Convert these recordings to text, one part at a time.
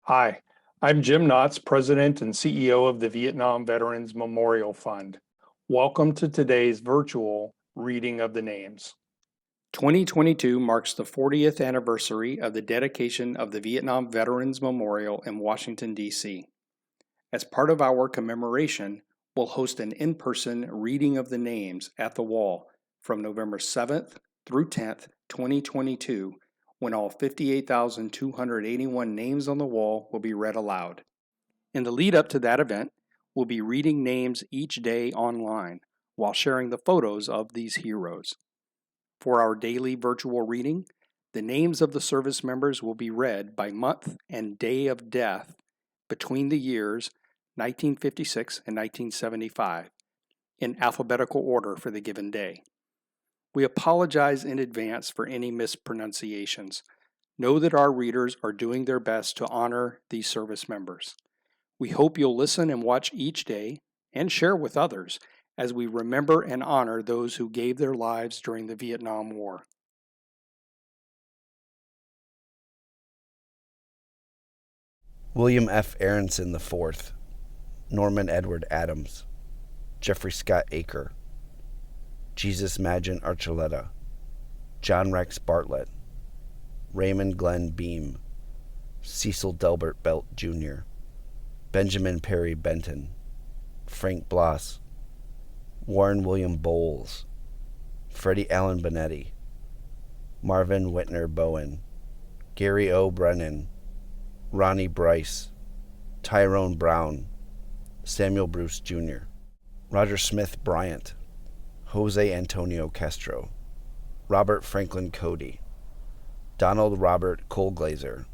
Hi, I'm Jim Knotts, President and CEO of the Vietnam Veterans Memorial Fund. Welcome to today's virtual reading of the names. 2022 marks the 40th anniversary of the dedication of the Vietnam Veterans Memorial in Washington, D.C. As part of our commemoration, we'll host an in-person reading of the names at the wall from November 7th through 10th, 2022, when all 58,281 names on the wall will be read aloud. In the lead up to that event, we'll be reading names each day online while sharing the photos of these heroes. For our daily virtual reading, the names of the service members will be read by month and day of death between the years 1956 and 1975 in alphabetical order for the given day. We apologize in advance for any mispronunciations. Know that our readers are doing their best to honor these service members. We hope you'll listen and watch each day and share with others as we remember and honor those who gave their lives during the Vietnam War. William F. Aronson IV, Norman Edward Adams, Jeffrey Scott Aker, Jesus Magin Archuleta, John Rex Bartlett, Raymond Glenn Beam, Cecil Delbert Belt Jr., Benjamin Perry Benton, Frank Bloss, Warren William Bowles, Freddie Allen Bonetti, Marvin Whitner Bowen, Gary O. Brennan, Ronnie Bryce, Tyrone Brown, Samuel Bruce Jr., Roger Smith Bryant, Jose Antonio Castro, Robert Franklin Cody, Donald Robert Colglazer,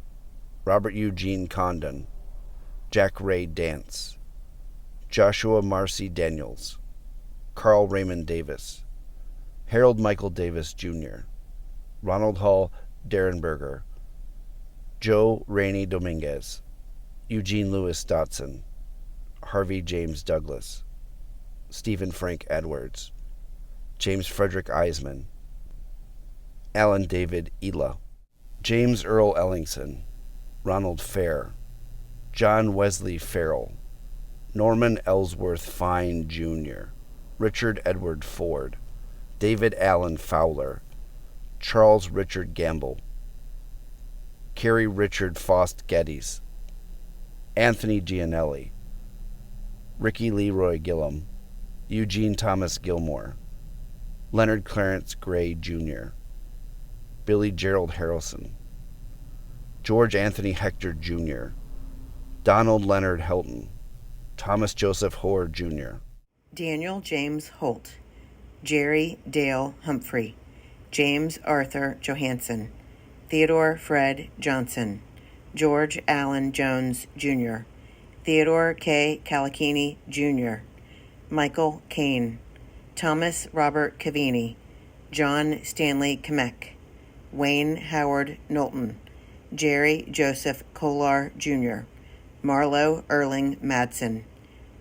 Robert Eugene Condon, Jack Ray Dance, Joshua Marcy Daniels, Carl Raymond Davis, Harold Michael Davis Jr., Ronald Hall Derenberger, Joe Rainey Dominguez, Eugene Lewis Dotson, Harvey James Douglas, Stephen Frank Edwards, James Frederick Eisman, Alan David Ela, James Earl Ellingson, Ronald Fair, John Wesley Farrell, Norman Ellsworth Fine Jr., Richard Edward Ford, David Allen Fowler, Charles Richard Gamble, Carrie Richard Faust Geddes, Anthony Gianelli, Ricky Leroy Gillum, Eugene Thomas Gilmore, Leonard Clarence Gray Jr., Billy Gerald Harrelson, George Anthony Hector Jr., Donald Leonard Helton, Thomas Joseph Hoare Jr., Daniel James Holt, Jerry Dale Humphrey, James Arthur Johansson, Theodore Fred Johnson, George Allen Jones Jr., Theodore K. Calachini Jr., Michael Kane, Thomas Robert Cavini, John Stanley Kamek, Wayne Howard Knowlton, Jerry Joseph Kolar Jr., Marlo Erling Madsen,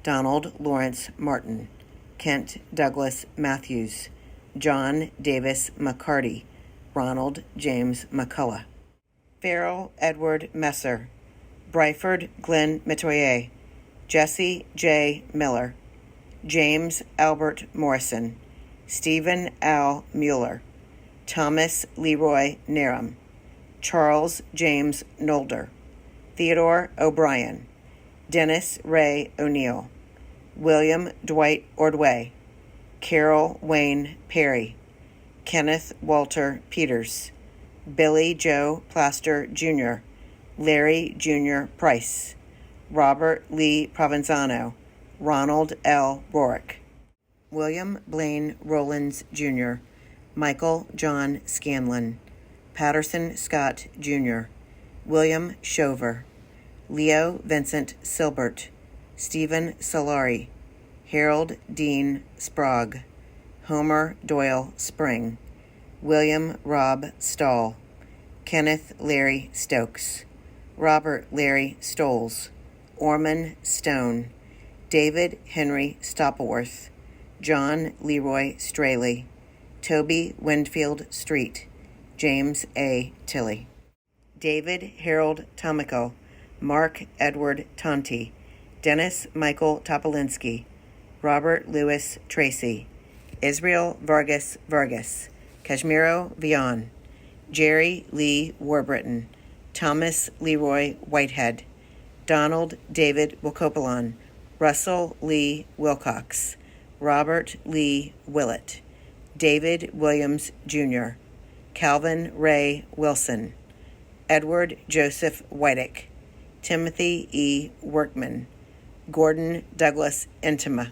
Donald Lawrence Martin, Kent Douglas Matthews, John Davis McCarty, Ronald James McCullough, Farrell Edward Messer, Bryford Glenn Metoyer, Jesse J. Miller, James Albert Morrison, Stephen Al Mueller, Thomas Leroy Narum, Charles James Nolder, Theodore O'Brien, Dennis Ray O'Neill, William Dwight Ordway, Carol Wayne Perry, Kenneth Walter Peters, Billy Joe Plaster Jr., Larry Jr. Price, Robert Lee Provenzano, Ronald L. Rorick, William Blaine Rollins Jr., Michael John Scanlon, Patterson Scott Jr., William Shover, Leo Vincent Silbert, Stephen Solari, Harold Dean Sprague, Homer Doyle Spring, William Rob Stahl, Kenneth Larry Stokes, Robert Larry Stoles, Orman Stone, David Henry Stoppleworth, John Leroy Straley, Toby Winfield Street, James A. Tilley, David Harold Tomico, Mark Edward Tonti, Dennis Michael Topolinsky, Robert Louis Tracy, Israel Vargas Vargas, Kashmiro Vian, Jerry Lee Warburton, Thomas Leroy Whitehead, Donald David Wilcopolan, Russell Lee Wilcox, Robert Lee Willett, David Williams Jr., Calvin Ray Wilson, Edward Joseph Whitick, Timothy E. Workman, Gordon Douglas Intima,